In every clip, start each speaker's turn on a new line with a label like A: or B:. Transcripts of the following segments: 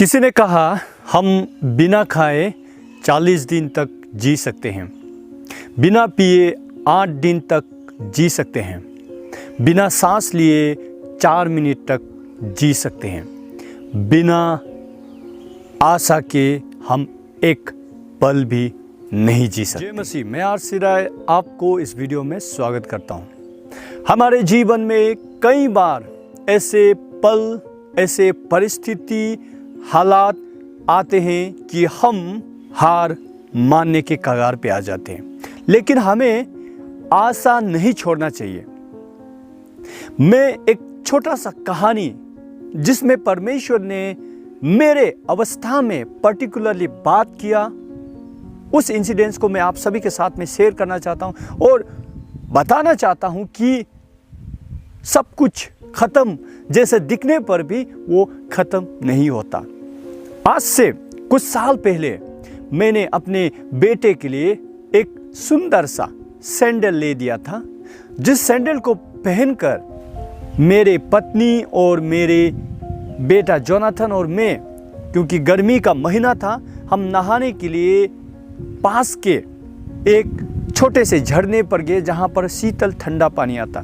A: किसी ने कहा हम बिना खाए 40 दिन तक जी सकते हैं, बिना पिए 8 दिन तक जी सकते हैं, बिना सांस लिए 4 मिनट तक जी सकते हैं, बिना आशा के हम एक पल भी नहीं जी सकते। जय मसीह, मैं आरसी राय आपको इस वीडियो में स्वागत करता हूँ। हमारे जीवन में कई बार ऐसे पल, ऐसे परिस्थिति, हालात आते हैं कि हम हार मानने के कगार पे आ जाते हैं, लेकिन हमें आशा नहीं छोड़ना चाहिए। मैं एक छोटा सा कहानी जिसमें परमेश्वर ने मेरे अवस्था में पर्टिकुलरली बात किया, उस इंसिडेंट्स को मैं आप सभी के साथ में शेयर करना चाहता हूं और बताना चाहता हूं कि सब कुछ खत्म जैसे दिखने पर भी वो खत्म नहीं होता। आज से कुछ साल पहले मैंने अपने बेटे के लिए एक सुंदर सा सैंडल ले दिया था, जिस सैंडल को पहनकर मेरे पत्नी और मेरे बेटा जोनाथन और मैं, क्योंकि गर्मी का महीना था, हम नहाने के लिए पास के एक छोटे से झरने पर गए जहां पर शीतल ठंडा पानी आता।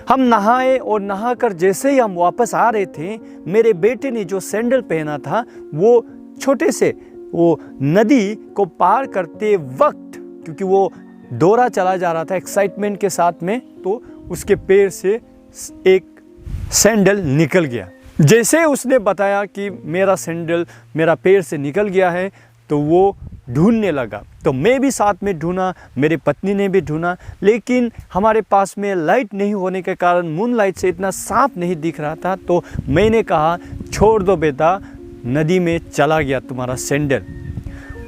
A: हम नहाए और नहाकर जैसे ही हम वापस आ रहे थे, मेरे बेटे ने जो सैंडल पहना था वो छोटे से वो नदी को पार करते वक्त, क्योंकि वो दौड़ा चला जा रहा था एक्साइटमेंट के साथ में, तो उसके पैर से एक सैंडल निकल गया। जैसे उसने बताया कि मेरा सैंडल मेरा पैर से निकल गया है, तो वो ढूंढने लगा। तो मैं भी साथ में ढूंढा, मेरी पत्नी ने भी ढूंढा, लेकिन हमारे पास में लाइट नहीं होने के कारण मून लाइट से इतना साफ नहीं दिख रहा था। तो मैंने कहा, छोड़ दो बेटा, नदी में चला गया तुम्हारा सैंडल।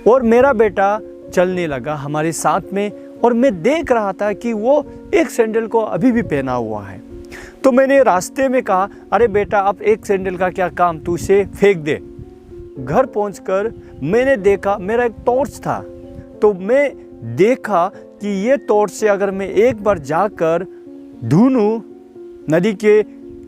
A: और मेरा बेटा चलने लगा हमारे साथ में, और मैं देख रहा था कि वो एक सैंडल को अभी भी पहना हुआ है। तो मैंने रास्ते में कहा, अरे बेटा, अब एक सैंडल का क्या काम, तू इसे फेंक दे। घर पहुंचकर मैंने देखा मेरा एक टॉर्च था, तो मैं देखा कि ये टॉर्च से अगर मैं एक बार जाकर ढूंढूं नदी के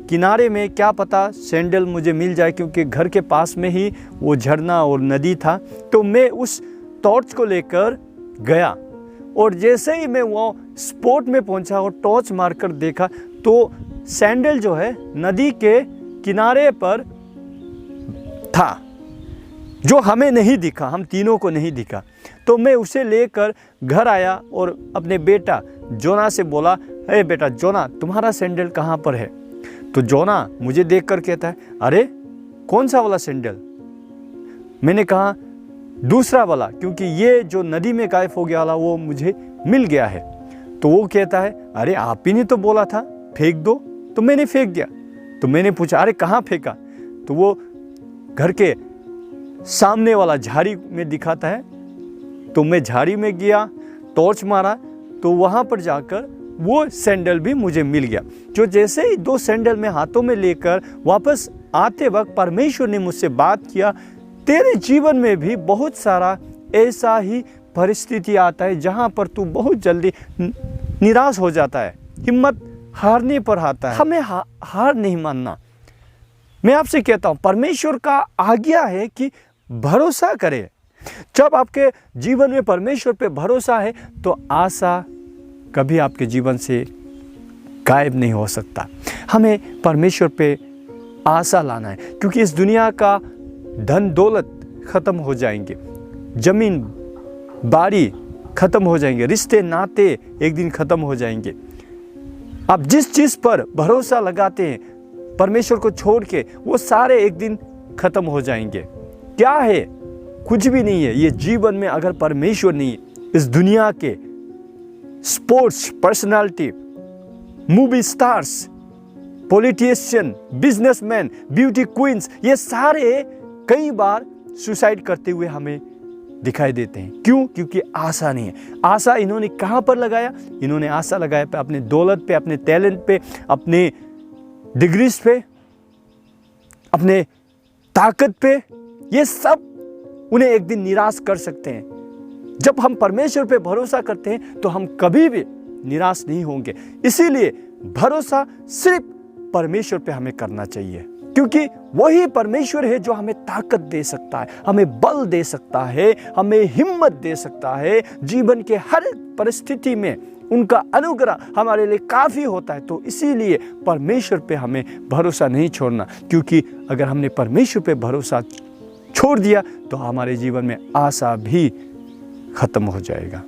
A: किनारे में, क्या पता सैंडल मुझे मिल जाए, क्योंकि घर के पास में ही वो झरना और नदी था। तो मैं उस टॉर्च को लेकर गया, और जैसे ही मैं वो स्पॉट में पहुंचा और टॉर्च मारकर देखा, तो सैंडल जो है नदी के किनारे पर था, जो हमें नहीं दिखा, हम तीनों को नहीं दिखा। तो मैं उसे लेकर घर आया और अपने बेटा जोना से बोला, अरे बेटा जोना, तुम्हारा सैंडल कहाँ पर है? तो जोना मुझे देखकर कहता है, अरे कौन सा वाला सैंडल? मैंने कहा, दूसरा वाला, क्योंकि ये जो नदी में गायब हो गया वाला वो मुझे मिल गया है। तो वो कहता है, अरे आप ही ने तो बोला था फेंक दो। तो मैंने फेंक दिया। तो मैंने पूछा, अरे कहाँ फेंका? तो वो घर के सामने वाला झाड़ी में दिखाता है। तो मैं झाड़ी में गया, टॉर्च मारा, तो वहाँ पर जाकर वो सैंडल भी मुझे मिल गया। जो जैसे ही 2 सैंडल में हाथों में लेकर वापस आते वक्त परमेश्वर ने मुझसे बात किया, तेरे जीवन में भी बहुत सारा ऐसा ही परिस्थिति आता है जहाँ पर तू बहुत जल्दी निराश हो जाता है, हिम्मत हारने पर आता है। हमें हार नहीं मानना। मैं आपसे कहता हूँ, परमेश्वर का आज्ञा है कि भरोसा करें। जब आपके जीवन में परमेश्वर पे भरोसा है, तो आशा कभी आपके जीवन से गायब नहीं हो सकता। हमें परमेश्वर पे आशा लाना है, क्योंकि इस दुनिया का धन दौलत खत्म हो जाएंगे, जमीन बाड़ी खत्म हो जाएंगे, रिश्ते नाते एक दिन खत्म हो जाएंगे। आप जिस चीज पर भरोसा लगाते हैं परमेश्वर को छोड़ के, वो सारे एक दिन खत्म हो जाएंगे। क्या है? कुछ भी नहीं है। ये जीवन में अगर परमेश्वर नहीं, इस दुनिया के sports personality, movie stars, politician, businessman, beauty queens, ये सारे कई बार सुसाइड करते हुए हमें दिखाई देते हैं। क्यों? क्योंकि आशा नहीं है। आशा इन्होंने कहाँ पर लगाया? इन्होंने आशा लगाया पे अपने दौलत पे, अपने टैलेंट पे, अपने डिग्रीज पे, अपने ताकत पे। ये सब उन्हें एक दिन निराश कर सकते हैं। जब हम परमेश्वर पे भरोसा करते हैं तो हम कभी भी निराश नहीं होंगे। इसीलिए भरोसा सिर्फ परमेश्वर पे हमें करना चाहिए। क्योंकि वही परमेश्वर है जो हमें ताकत दे सकता है, हमें बल दे सकता है, हमें हिम्मत दे सकता है। जीवन के हर परिस्थिति में उनका अनुग्रह हमारे लिए काफ़ी होता है। तो इसीलिए परमेश्वर पे हमें भरोसा नहीं छोड़ना, क्योंकि अगर हमने परमेश्वर पे भरोसा छोड़ दिया तो हमारे जीवन में आशा भी खत्म हो जाएगा।